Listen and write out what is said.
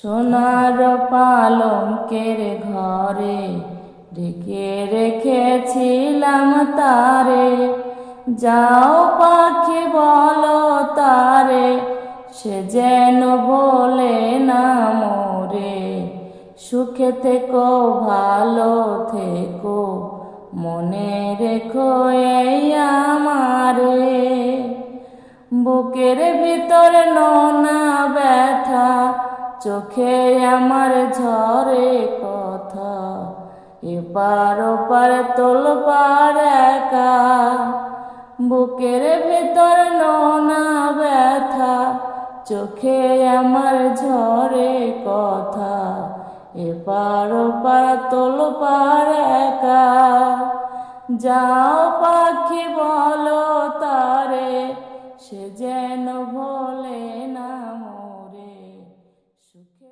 সোনার পালঙ্কের ঘরে ঢেকে রেখেছিলাম তারে। যাও পাখি বলো তারে, সে যেন বলে না মোরে। সুখে থেকো ভালো থেকো, মনে রেখো এই আমারে। বুকের ভিতর নোনা ব্যথা, চোখে আমার ঝরে কথা। এপার ওপার তোলপাড় একা, বুকের ভিতর নোনা ব্যথা, চোখে আমার ঝরে কথা। এপার ওপার তোলপাড় একা। যাও পাখি বলো তারে, সে যেন ভোলে না মোরে। সুখে